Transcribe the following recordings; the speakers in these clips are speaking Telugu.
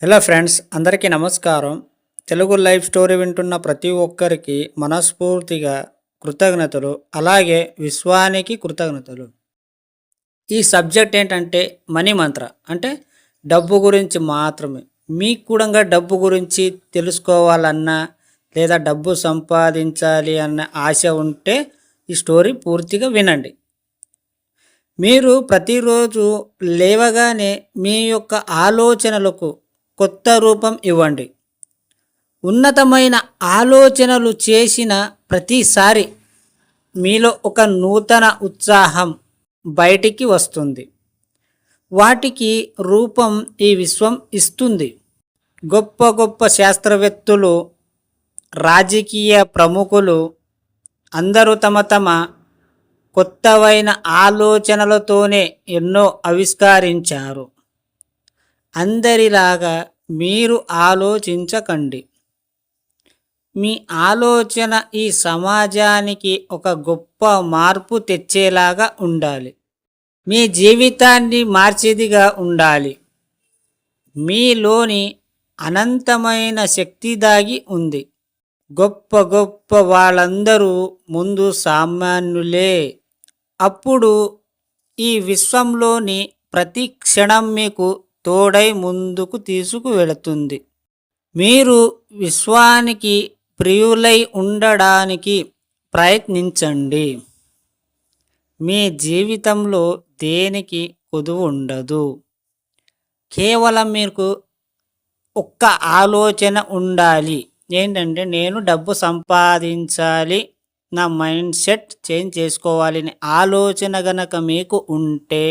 హలో ఫ్రెండ్స్, అందరికీ నమస్కారం. తెలుగు లైఫ్ స్టోరీ వింటున్న ప్రతి ఒక్కరికి మనస్ఫూర్తిగా కృతజ్ఞతలు, అలాగే విశ్వానికి కృతజ్ఞతలు. ఈ సబ్జెక్ట్ ఏంటంటే మనీ మంత్ర, అంటే డబ్బు గురించి మాత్రమే. మీకు కూడా డబ్బు గురించి తెలుసుకోవాలన్నా లేదా డబ్బు సంపాదించాలి అన్న ఆశ ఉంటే ఈ స్టోరీ పూర్తిగా వినండి. మీరు ప్రతిరోజు లేవగానే మీ యొక్క ఆలోచనలకు కొత్త రూపం ఇవ్వండి. ఉన్నతమైన ఆలోచనలు చేసిన ప్రతిసారి మీలో ఒక నూతన ఉత్సాహం బయటికి వస్తుంది. వాటికి రూపం ఈ విశ్వం ఇస్తుంది. గొప్ప గొప్ప శాస్త్రవేత్తలు, రాజకీయ ప్రముఖులు అందరూ తమ తమ కొత్తవైన ఆలోచనలతోనే ఎన్నో ఆవిష్కరించారు. అందరిలాగా మీరు ఆలోచించకండి. మీ ఆలోచన ఈ సమాజానికి ఒక గొప్ప మార్పు తెచ్చేలాగా ఉండాలి. మీ జీవితాన్ని మార్చేదిగా ఉండాలి. మీలోని అనంతమైన శక్తి దాగి ఉంది. గొప్ప గొప్ప వాళ్ళందరూ ముందు సామాన్యులే. అప్పుడు ఈ విశ్వంలోని ప్రతి క్షణం మీకు తోడై ముందుకు తీసుకువెళుతుంది. మీరు విశ్వానికి ప్రియులై ఉండడానికి ప్రయత్నించండి. మీ జీవితంలో దేనికి కొదువు ఉండదు. కేవలం మీకు ఒక్క ఆలోచన ఉండాలి. ఏంటంటే, నేను డబ్బు సంపాదించాలి, నా మైండ్ సెట్ చేంజ్ చేసుకోవాలి అనే ఆలోచన గనక మీకు ఉంటే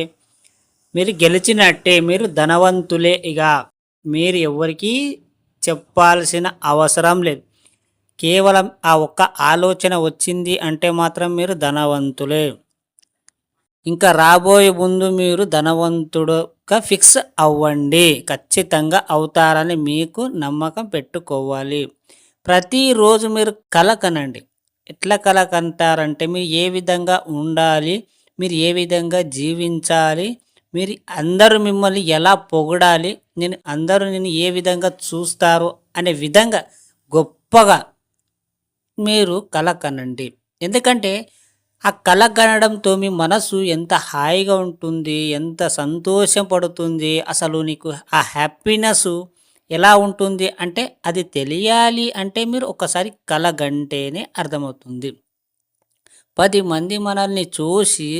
మీరు గెలిచినట్టే. మీరు ధనవంతులే. ఇక మీరు ఎవరికీ చెప్పాల్సిన అవసరం లేదు. కేవలం ఆ ఒక్క ఆలోచన వచ్చింది అంటే మాత్రం మీరు ధనవంతులే. ఇంకా రాబోయే ముందు మీరు ధనవంతుడుగా ఫిక్స్ అవ్వండి. ఖచ్చితంగా అవుతారని మీకు నమ్మకం పెట్టుకోవాలి. ప్రతిరోజు మీరు కల కనండి. ఎట్లా కల కంటారంటే, మీరు ఏ విధంగా ఉండాలి, మీరు ఏ విధంగా జీవించాలి, మీరు అందరూ మిమ్మల్ని ఎలా పొగడాలి, అందరూ నేను ఏ విధంగా చూస్తారు అనే విధంగా గొప్పగా మీరు కల కనండి. ఎందుకంటే ఆ కల కనడంతో మీ మనసు ఎంత హాయిగా ఉంటుంది, ఎంత సంతోషపడుతుంది. అసలు నీకు ఆ హ్యాపీనెస్ ఎలా ఉంటుంది అంటే, అది తెలియాలి అంటే మీరు ఒకసారి కల గంటేనే అర్థమవుతుంది. 10 మంది మనల్ని చూసి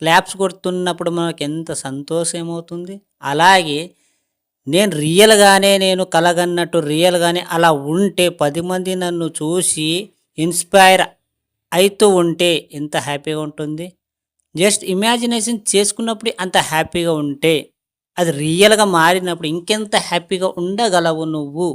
క్లాప్స్ కొడుతున్నప్పుడు మనకు ఎంత సంతోషం అవుతుంది. అలాగే నేను కలగన్నట్టు రియల్గానే అలా ఉంటే 10 మంది నన్ను చూసి ఇన్స్పైర్ అవుతూ ఉంటే ఎంత హ్యాపీగా ఉంటుంది. జస్ట్ ఇమాజినేషన్ చేసుకున్నప్పుడు అంత హ్యాపీగా ఉంటే, అది రియల్గా మారినప్పుడు ఇంకెంత హ్యాపీగా ఉండగలవు నువ్వు.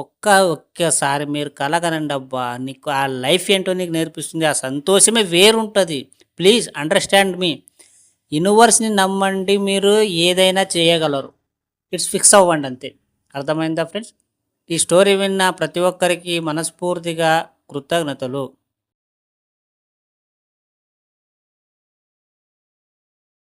ఒక్కసారి మీరు కలగనండి. అబ్బా, నీకు ఆ లైఫ్ ఏంటో నీకు నేర్పిస్తుంది. ఆ సంతోషమే వేరుంటుంది. ప్లీజ్ అండర్స్టాండ్ మీ. యూనివర్స్ని నమ్మండి. మీరు ఏదైనా చేయగలరు. ఇట్స్ ఫిక్స్ అవ్వండి అంతే. అర్థమైందా ఫ్రెండ్స్? ఈ స్టోరీ విన్న ప్రతి ఒక్కరికి మనస్ఫూర్తిగా కృతజ్ఞతలు.